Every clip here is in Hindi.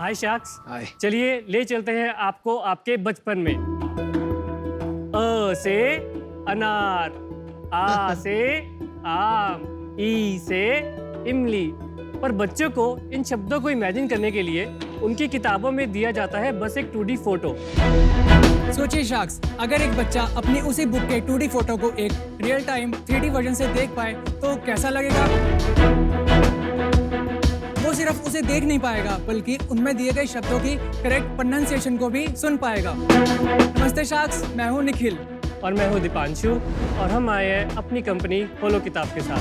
हाय शख्स, हाय। चलिए ले चलते हैं आपको आपके बचपन में। अ से अनार, आ से आम, ई से इमली। पर बच्चों को इन शब्दों को इमेजिन करने के लिए उनकी किताबों में दिया जाता है बस एक 2D फोटो। सोचिए शख्स, अगर एक बच्चा अपनी उसी बुक के 2D फोटो को एक रियल टाइम 3D वर्जन से देख पाए तो कैसा लगेगा? वो सिर्फ उसे देख नहीं पाएगा बल्कि उनमें दिए गए शब्दों की करेक्ट प्रोनाउंसिएशन को भी सुन पाएगा। नमस्ते शख्स, मैं हूँ निखिल। और मैं हूँ दीपांशु और हम आए हैं अपनी कंपनी होलो किताब के साथ।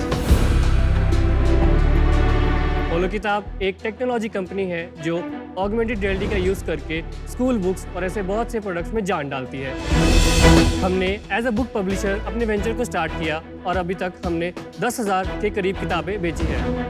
होलो किताब एक टेक्नोलॉजी कंपनी है जो ऑगमेंटेड रियलिटी का यूज़ करके स्कूल बुक्स और ऐसे बहुत से प्रोडक्ट्स में जान डालती है। हमने एज अ बुक पब्लिशर अपने वेंचर को स्टार्ट किया और अभी तक हमने 10,000 के करीब किताबें बेची हैं।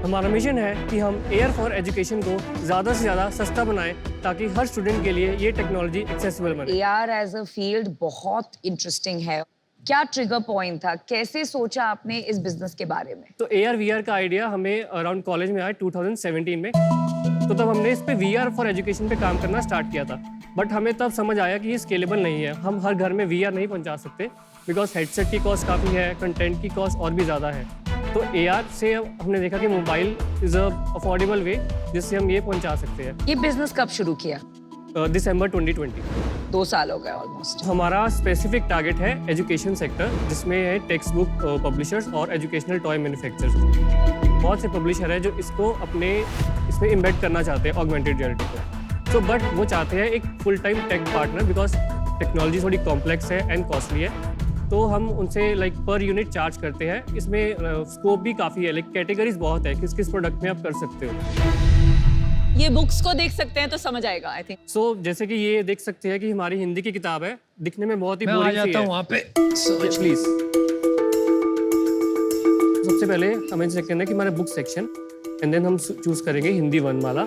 हमारा मिशन है कि हम एयर फॉर एजुकेशन को ज़्यादा से ज़्यादा सस्ता बनाएं ताकि हर स्टूडेंट के लिए ये टेक्नोलॉजी एक्सेसिबल बने। AR एज अ फील्ड बहुत इंटरेस्टिंग है। क्या ट्रिगर पॉइंट था, कैसे सोचा आपने इस बिजनेस के बारे में? तो AR VR का आइडिया हमें अराउंड कॉलेज में आया 2017 में। तो तब हमने इस पे VR फॉर एजुकेशन पे काम करना स्टार्ट किया था। बट हमें तब समझ आया कि ये स्केलेबल नहीं है। हम हर घर में VR नहीं पहुंचा सकते बिकॉज हेडसेट की कॉस्ट काफ़ी है, कंटेंट की कॉस्ट और भी ज़्यादा है। तो AR से हमने देखा कि मोबाइल इज़ अ अफोर्डेबल वे जिससे हम ये पहुंचा सकते हैं। ये बिजनेस कब शुरू किया? दिसंबर 2020। 2 साल हो गए ऑलमोस्ट। हमारा स्पेसिफिक टारगेट है एजुकेशन सेक्टर, जिसमें है टेक्स्ट बुक पब्लिशर्स और एजुकेशनल टॉय मैन्युफैक्चरर्स। बहुत से पब्लिशर है जो इसको अपने इसमें इम्बेड करना चाहते हैं ऑगमेंटेड रियलिटी को। सो बट वो चाहते हैं एक full time tech partner because technology थोड़ी कॉम्प्लेक्स है एंड कॉस्टली है। तो हम उनसे लाइक पर यूनिट चार्ज करते हैं। इसमें स्कोप भी काफ़ी है, लाइक कैटेगरीज बहुत है, किस किस प्रोडक्ट में आप कर सकते हो। ये बुक्स को देख सकते हैं तो समझ आएगा आई थिंक। सो जैसे कि ये देख सकते हैं कि हमारी हिंदी की किताब है, दिखने में बहुत ही मैं आ बोरिंग सी जाता है। हूँ वहाँ पे। समझ प्लीज। सबसे पहले हमें चेक करना है कि हमारा बुक सेक्शन एंड देन हम चूज करेंगे हिंदी वर्णमाला।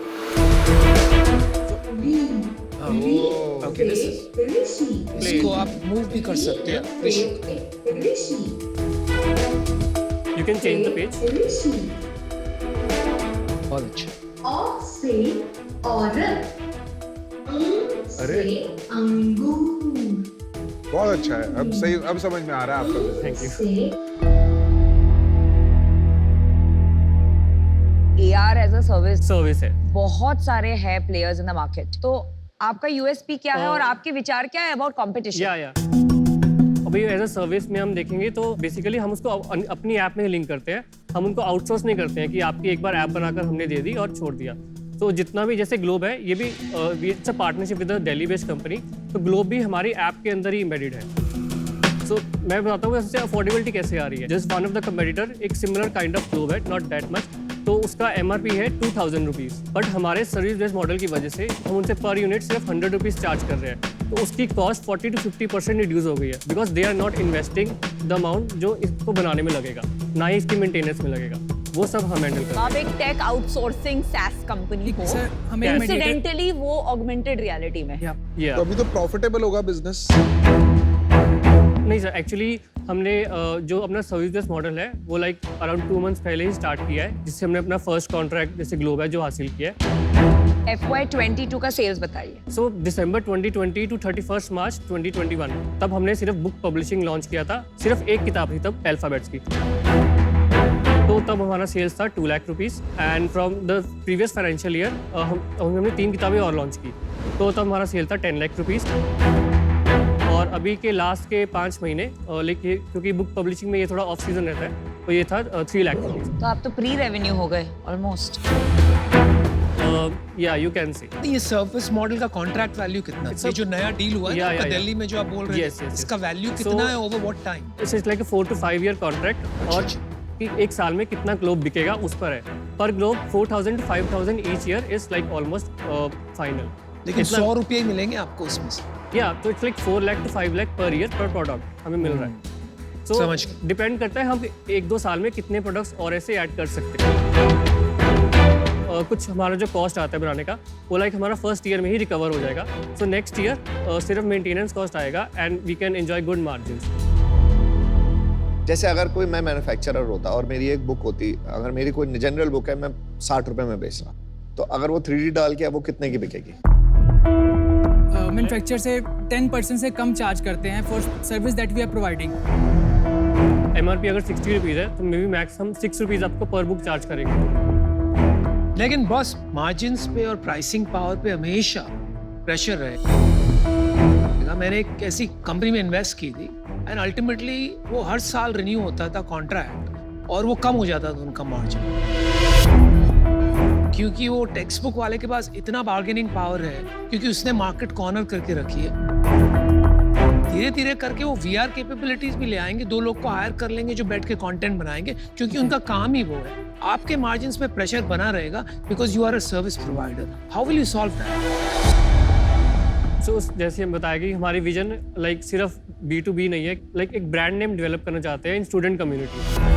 ओके, इसको आप मूव भी कर सकते हैं। You can change the page. बहुत अच्छा। औ से औरत, अरे। से अंगूर, बहुत अच्छा है। अब सही, अब समझ में आ रहा है आपका। Thank you. से AR as a service service है। बहुत सारे है प्लेयर्स इन द मार्केट। तो आपका USP क्या है और आपके विचार क्या है अबाउट कंपटीशन? या अभी एज अ सर्विस में हम देखेंगे तो बेसिकली हम उसको अपनी ऐप में लिंक करते हैं। हम उनको आउटसोर्स नहीं करते हैं कि आपकी एक बार ऐप बनाकर हमने दे दी और छोड़ दिया। तो जितना भी जैसे ग्लोब है, ये भी it's a partnership with a Delhi based company. तो ग्लोब भी हमारी ऐप के अंदर ही एम्बेडेड है। सो मैं बताता हूँ इससे अफोर्डेबिलिटी कैसे आ रही है। Just one of the competitor एक सिमिलर काइंड ऑफ ग्लोब है, नॉट दैट मच। तो उसका MRP है 2000 रुपीज़। बट हमारे सर्विस बेस्ड मॉडल की वजह से हम उनसे पर यूनिट सिर्फ 100 रुपीज़ चार्ज कर रहे हैं। तो उसकी कॉस्ट 40 to 50% रिड्यूस हो गई है because they are not investing the amount जो इसको बनाने में लगेगा, ना ही इसकी मेंटेनेंस में लगेगा। वो सब हम हैंडल करते हैं। आप एक टेक आउटसोर्सिंग SaaS कंपनी हो, सर, हमें इंसिडेंटली वो ऑगमेंटेड रियलिटी में। Yeah. तो अभी तो प्रॉफिटेबल होगा बिजनेस। नहीं सर, एक्चुअली हमने जो अपना सर्विस बेस्ड मॉडल है वो लाइक अराउंड 2 मंथ्स पहले ही स्टार्ट किया है, जिससे हमने अपना फर्स्ट कॉन्ट्रैक्ट जैसे ग्लोब है जो हासिल किया है। FY22 का सेल्स बताइए। सो दिसंबर 2020 टू 31 मार्च 2021 तब हमने सिर्फ बुक पब्लिशिंग लॉन्च किया था। सिर्फ एक किताब थी तब, अल्फाबेट्स की। तो तब हमारा सेल्स था 2 lakh rupees and from the previous financial year हमने 3 किताबें और लॉन्च की। तो तब हमारा सेल था 10 लाख रुपीज़। और अभी के लास्ट के 5 महीने लेकिन क्योंकि बुक पब्लिशिंग में ये थोड़ा ऑफ सीजन रहता है तो ये था 3 लाख रुपीज़। तो आप तो प्री रेवेन्यू हो गए ऑलमोस्ट। या यू कैन सी। ये सर्विस मॉडल का कॉन्ट्रैक्ट वैल्यू कितना है? ये जो नया डील हुआ है ना आपका दिल्ली में जो आप बोल रहे Yes, हैं, yes, इसका yes. वैल्यू So- कितना है over what time? It's like 4 to 5 year contract और कि एक साल में कितना ग्लोब बिकेगा उस पर है। पर globe 4000 to 5000 each year is like almost final. लेकिन 100 रुपये ही मिलेंगे आपको उसमें से। या तो it's like 4 lakh to 5 lakh per year पर प्रोडक्ट हमें मिल रहा है। सो समझ गया। डिपेंड करता है हम 1-2 साल में कितने प्रोडक्ट्स और ऐसे ऐड कर सकते हैं। कुछ हमारा जो कॉस्ट आता है बनाने का वो लाइक हमारा फर्स्ट ईयर में ही रिकवर हो जाएगा। सो नेक्स्ट ईयर सिर्फ मेंटेनेंस कॉस्ट आएगा and we can enjoy good margin. जैसे अगर कोई मैं मैन्युफैक्चरर होता और मेरी एक बुक होती, अगर मेरी कोई जनरल बुक है मैं 60 रुपए में बेच रहा, तो अगर वो 3D डाल के वो कितने की बिकेगी? मैन्युफैक्चरर से 10% से कम चार्ज करते हैं for service that we are providing. MRP अगर 60 रुपीज़ है तो मे बी मैक्स हम 6 रुपीज़ आपको पर बुक चार्ज करेंगे। लेकिन बॉस मार्जिन्स पे और प्राइसिंग पावर पे हमेशा प्रेशर रहे। मैंने एक ऐसी कंपनी में इन्वेस्ट की थी एंड अल्टीमेटली वो हर साल रिन्यू होता था कॉन्ट्रैक्ट और वो कम हो जाता था उनका मार्जिन, क्योंकि वो टेक्स्ट बुक वाले के पास इतना बार्गेनिंग पावर है, क्योंकि उसने मार्केट कॉर्नर करके रखी है। धीरे धीरे करके वो VR कैपेबिलिटीज भी ले आएंगे, 2 लोग को हायर कर लेंगे जो बैठ के कंटेंट बनाएंगे, क्योंकि उनका काम ही वो है। आपके मार्जिन्स में प्रेशर बना रहेगा because you are a service provider. How will you solve that? So जैसे हम बताया कि हमारी विजन लाइक सिर्फ B2B नहीं है, लाइक एक ब्रांड नेम डेवलप करना चाहते हैं इन स्टूडेंट कम्युनिटी।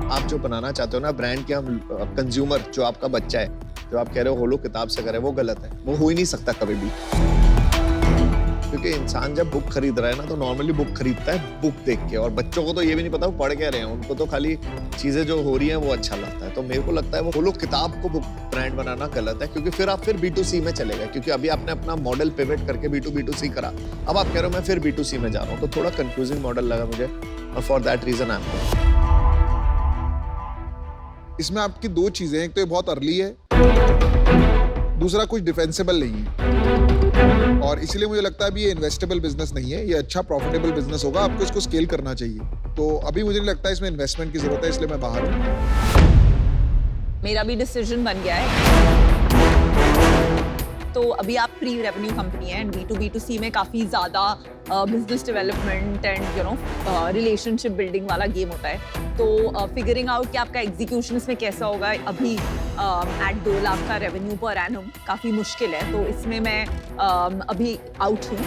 आप जो बनाना चाहते हो ना ब्रांड के, हम कंज्यूमर जो आपका बच्चा है, जो आप कह रहे हो होलो किताब से करे, वो गलत है। वो हो ही नहीं सकता कभी भी, क्योंकि इंसान जब बुक खरीद रहा है ना तो नॉर्मली बुक खरीदता है बुक देख के, और बच्चों को तो ये भी नहीं पता वो पढ़ क्या रहे हैं, उनको तो खाली चीजें जो हो रही हैं वो अच्छा लगता है। तो मेरे को लगता है वो होलो किताब को बुक ब्रांड बनाना गलत है, क्योंकि फिर आप B2C में चले गए, क्योंकि अभी आपने अपना मॉडल पिवट करके B2B2C करा, अब आप कह रहे हो मैं फिर B2C में जा रहा हूँ, तो थोड़ा कंफ्यूजिंग मॉडल लगा मुझे, और for that reason I am. इसमें आपकी 2 चीजें, एक तो ये बहुत अर्ली है, दूसरा कुछ डिफेंसिबल नहीं है, और इसलिए मुझे लगता है अभी ये इन्वेस्टेबल बिजनेस नहीं है, ये अच्छा प्रॉफिटेबल बिजनेस होगा, आपको इसको स्केल करना चाहिए। तो अभी मुझे नहीं लगता इसमें इन्वेस्टमेंट की जरूरत है, इसलिए मैं बाहर हूँ। मेरा भी डिसीजन बन गया है। तो अभी आप प्री रेवेन्यू कंपनी है एंड B2B2C में काफ़ी ज़्यादा business development and relationship building वाला गेम होता है। तो फिगरिंग आउट कि आपका एग्जीक्यूशन इसमें कैसा होगा अभी एट 2 लाख का रेवेन्यू पर एनम काफ़ी मुश्किल है, तो इसमें मैं अभी आउट हूँ।